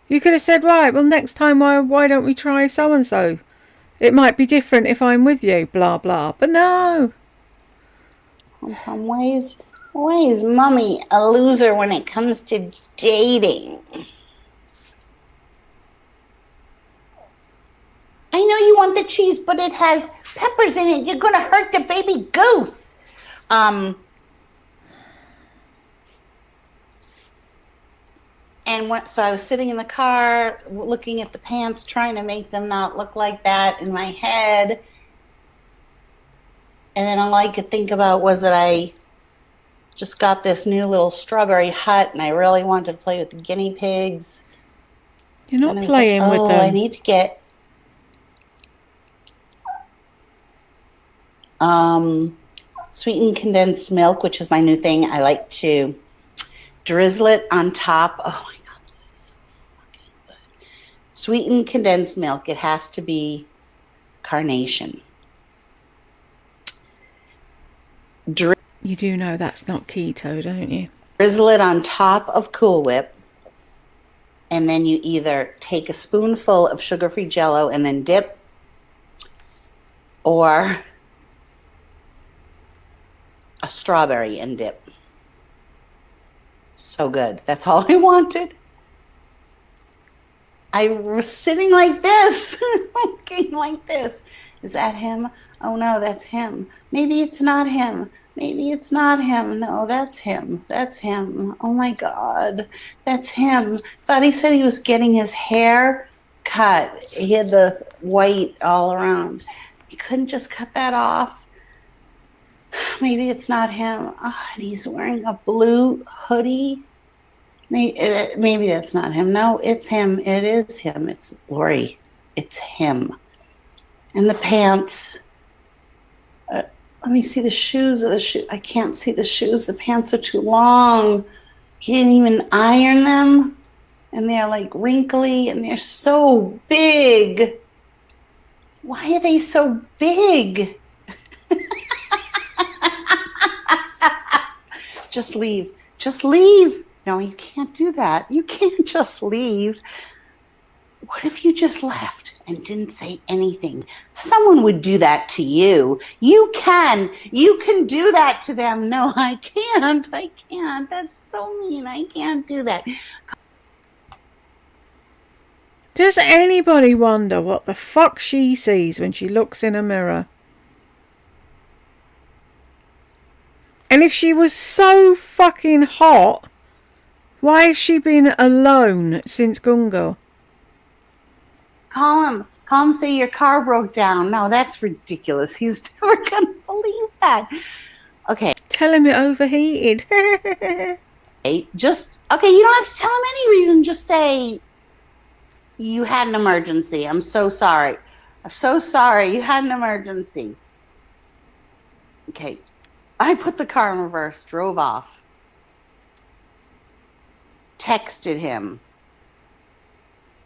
You could have said, right, well, next time, why don't we try so-and-so? It might be different if I'm with you, blah, blah. But no. Why is Mommy a loser when it comes to dating? I know you want the cheese, but it has peppers in it. You're going to hurt the baby goose. So I was sitting in the car looking at the pants, trying to make them not look like that in my head. And then all I could think about was that I just got this new little strawberry hut, and I really wanted to play with the guinea pigs. You're not playing with them. I need to get sweetened condensed milk, which is my new thing. I like to drizzle it on top. Oh my God, this is so fucking good. Sweetened condensed milk. It has to be carnation. You do know that's not keto, don't you? Drizzle it on top of Cool Whip, and then you either take a spoonful of sugar-free Jell-O and then dip, or a strawberry and dip. So good. That's all I wanted. I was sitting like this, looking like this. Is that him? Oh no, that's him. Maybe it's not him. Maybe it's not him. No, that's him. That's him. Oh my God, that's him. Thought he said he was getting his hair cut. He had the white all around. He couldn't just cut that off. Maybe it's not him. Oh, and he's wearing a blue hoodie. Maybe that's not him. No, it's him. It is him. It's Lori. It's him. And the pants. Let me see the shoes. I can't see the shoes. The pants are too long. He didn't even iron them. And they're like wrinkly and they're so big. Why are they so big? Just leave. Just leave. No, you can't do that. You can't just leave. What if you just left and didn't say anything? Someone would do that to you. You can do that to them. No, I can't. I can't. That's so mean. I can't do that. Does anybody wonder what the fuck she sees when she looks in a mirror? And if she was so fucking hot, why has she been alone since Gunga? Call him, say your car broke down. No, that's ridiculous. He's never going to believe that. Okay. Tell him it overheated. Okay, you don't have to tell him any reason. Just say, you had an emergency. I'm so sorry. I'm so sorry. You had an emergency. Okay. I put the car in reverse, drove off, texted him.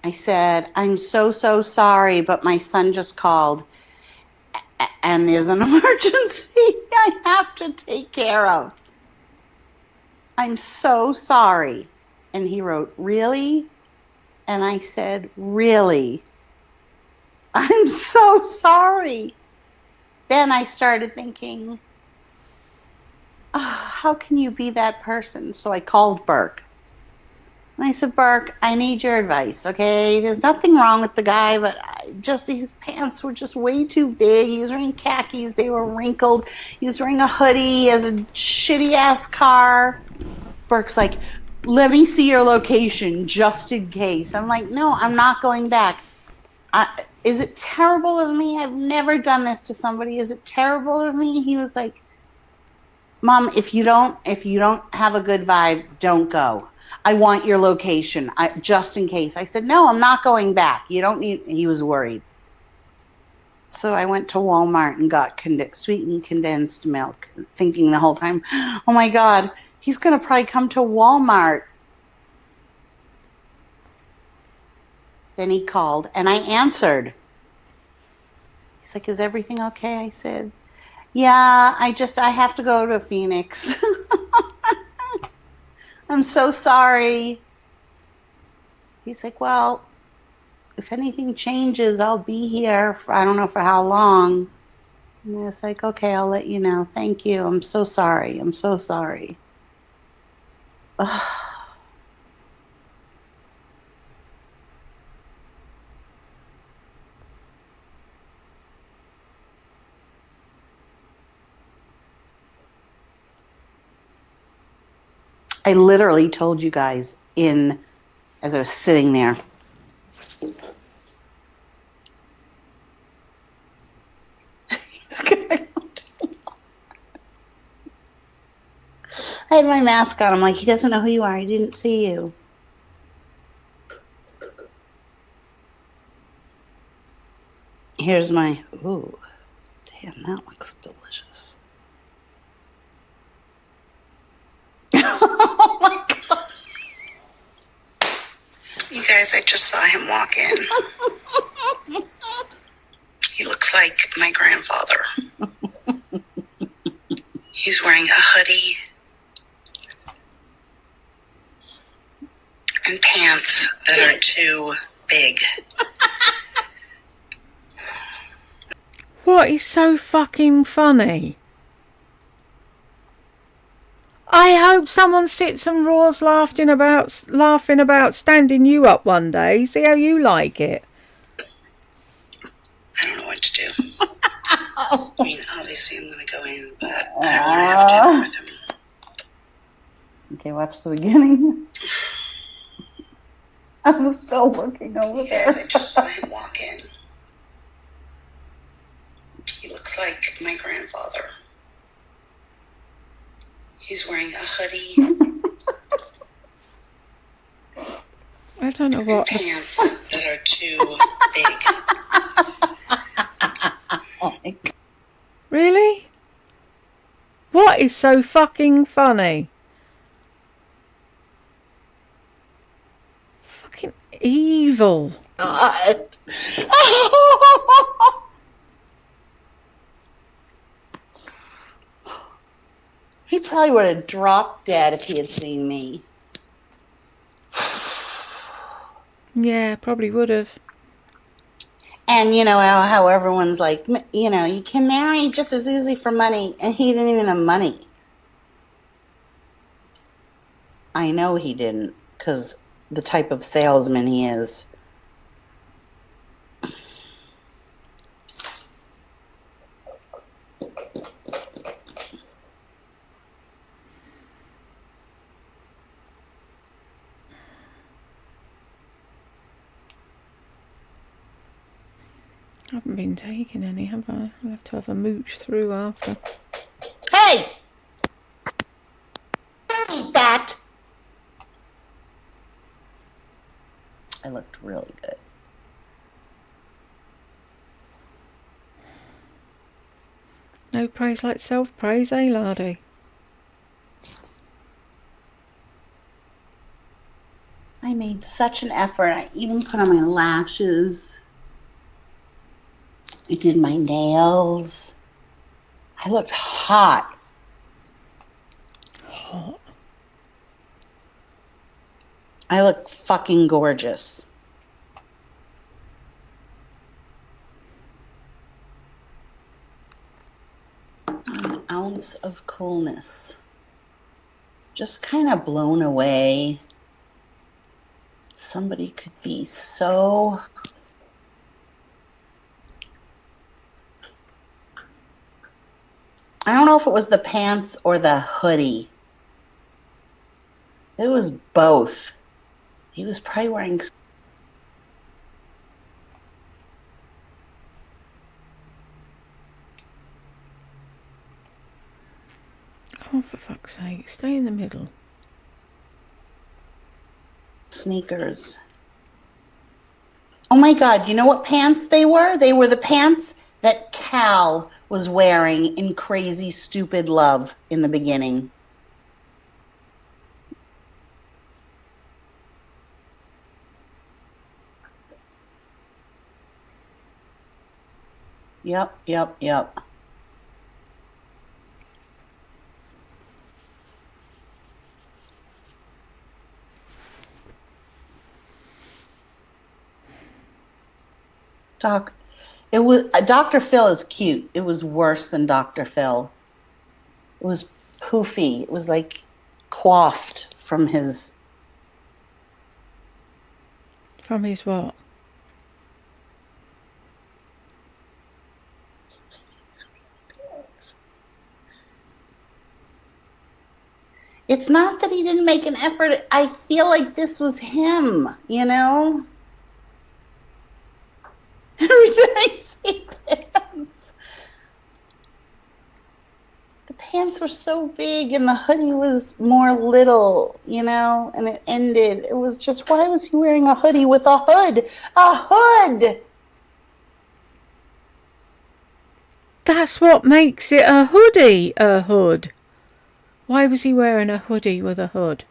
I said, I'm so sorry, but my son just called and there's an emergency I have to take care of. I'm so sorry. And he wrote, really? And I said, really? I'm so sorry. Then I started thinking, oh, how can you be that person? So I called Burke. And I said, Burke, I need your advice, okay? There's nothing wrong with the guy, but his pants were just way too big. He was wearing khakis. They were wrinkled. He was wearing a hoodie. He has a shitty-ass car. Burke's like, let me see your location just in case. I'm like, no, I'm not going back. Is it terrible of me? I've never done this to somebody. Is it terrible of me? He was like, Mom, if you don't have a good vibe, don't go. I want your location, just in case. I said, no, I'm not going back. You don't need. He was worried. So I went to Walmart and got sweetened condensed milk, thinking the whole time, oh my God, he's going to probably come to Walmart. Then he called and I answered. He's like, is everything okay? I said, yeah, I have to go to Phoenix. I'm so sorry. He's like, well, if anything changes, I'll be here. I don't know for how long. And I was like, okay, I'll let you know. Thank you. I'm so sorry. I'm so sorry. I literally told you guys as I was sitting there. I had my mask on. I'm like, he doesn't know who you are. He didn't see you. Here's my, ooh, damn, that looks delicious. Oh my God. You guys, I just saw him walk in. He looks like my grandfather. He's wearing a hoodie and pants that are too big. What is so fucking funny? I hope someone sits and roars laughing about standing you up one day. See how you like it. I don't know what to do. I mean, obviously I'm going to go in, but I don't want to have dinner with him. Okay, watch the beginning. I'm still looking over there. Yes, I just saw him walk in. He looks like my grandfather. He's wearing a hoodie. I don't know and what. Pants that are too big. Oh my God. Really? What is so fucking funny? Fucking evil. God. He probably would have dropped dead if he had seen me. Yeah, probably would have. And you know how everyone's like, you know, you can marry just as easily for money, and he didn't even have money. I know he didn't, because the type of salesman he is. I haven't been taking any, have I? I'll have to have a mooch through after. Hey! Eat that! I looked really good. No praise like self-praise, eh, laddie? I made such an effort. I even put on my lashes. I did my nails. I looked hot. Hot. I look fucking gorgeous. An ounce of coolness. Just kind of blown away. Somebody could be so... I don't know if it was the pants or the hoodie. It was both. He was probably wearing... Oh, for fuck's sake, stay in the middle. sneakers. Oh my God, you know what pants they were? They were the pants that Cal was wearing in Crazy Stupid Love in the beginning. Yep. Dr. Phil is cute. It was worse than Dr. Phil. It was poofy. It was like coiffed from his... From his what? It's not that he didn't make an effort. I feel like this was him, you know? Every time I see pants. The pants were so big and the hoodie was more little, you know? And it ended. It was just, why was he wearing a hoodie with a hood? A hood! That's what makes it a hoodie, a hood. Why was he wearing a hoodie with a hood?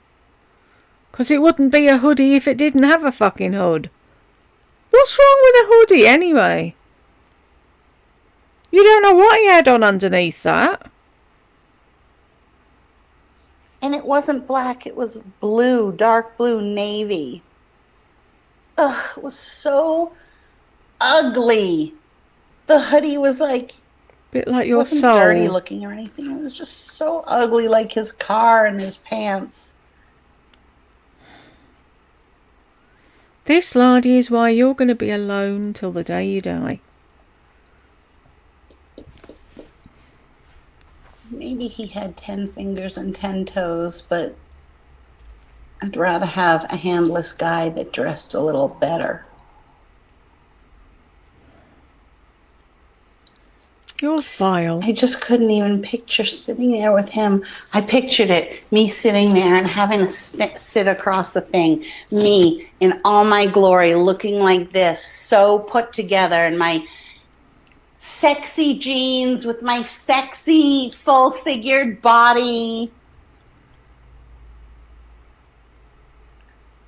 'Cause it wouldn't be a hoodie if it didn't have a fucking hood. What's wrong with a hoodie anyway? You don't know what he had on underneath that. And it wasn't black, it was blue, dark blue, navy. Ugh, it was so ugly. The hoodie was like... Bit like your wasn't soul. dirty looking or anything. It was just so ugly, like his car and his pants. This, laddie, is why you're going to be alone till the day you die. Maybe he had 10 fingers and 10 toes, but I'd rather have a handless guy that dressed a little better. You're vile. I just couldn't even picture sitting there with him. I pictured it, me sitting there and having to sit across the thing. Me in all my glory, looking like this, so put together in my sexy jeans with my sexy full-figured body.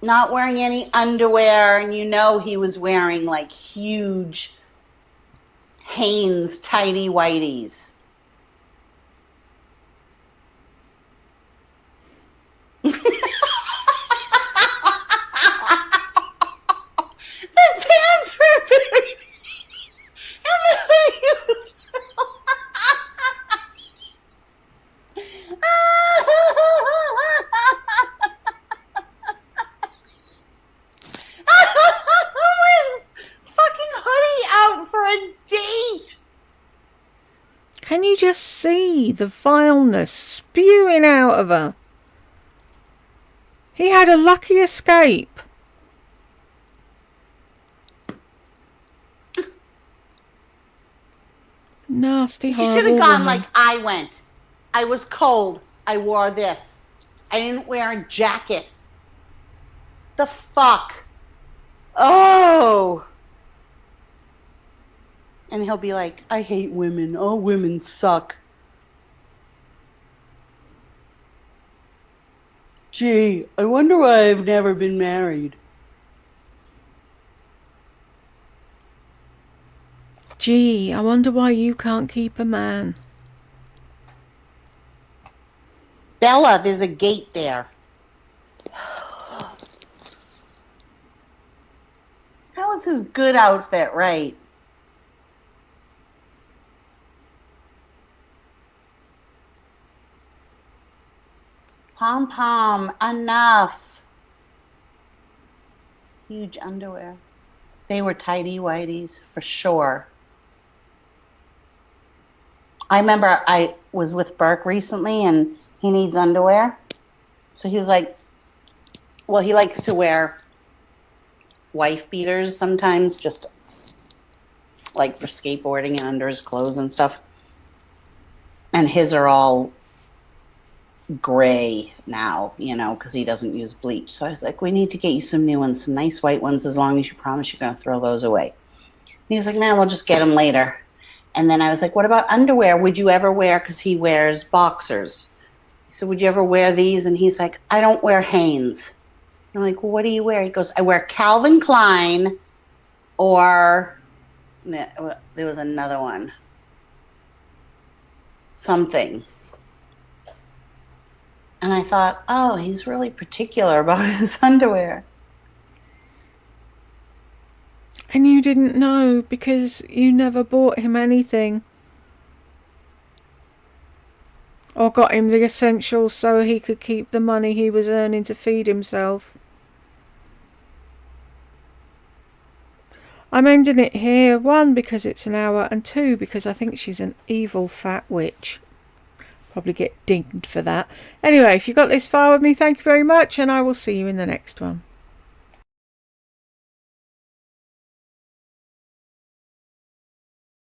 Not wearing any underwear, and you know he was wearing like huge Hanes tighty whities. The pants were big, and the hoodie was fucking hoodie out for a date. Can you just see the vileness spewing out of her? He had a lucky escape. Nasty, horrible You should have gone woman. like I went. I was cold. I wore this. I didn't wear a jacket. The fuck? Oh. And he'll be like, I hate women. All women suck. Gee, I wonder why I've never been married. Gee, I wonder why you can't keep a man. Bella, there's a gate there. That was his good outfit, right? Pom-pom, enough. Huge underwear. They were tighty whities for sure. I remember I was with Burke recently and he needs underwear. So he was like, well, he likes to wear wife beaters sometimes, just like for skateboarding and under his clothes and stuff. And his are all gray now, you know, because he doesn't use bleach. So I was like, we need to get you some new ones, some nice white ones, as long as you promise you're going to throw those away. And he's like, no, we'll just get them later. And then I was like, what about underwear? Would you ever wear, because he wears boxers. I said, would you ever wear these? And he's like, I don't wear Hanes. I'm like, well, what do you wear? He goes, I wear Calvin Klein, or there was another one. Something. And I thought, oh, he's really particular about his underwear. And you didn't know because you never bought him anything. Or got him the essentials so he could keep the money he was earning to feed himself. I'm ending it here. 1, because it's an hour, and 2, because I think she's an evil fat witch. Probably get dinged for that. Anyway, if you got this far with me, thank you very much, and I will see you in the next one.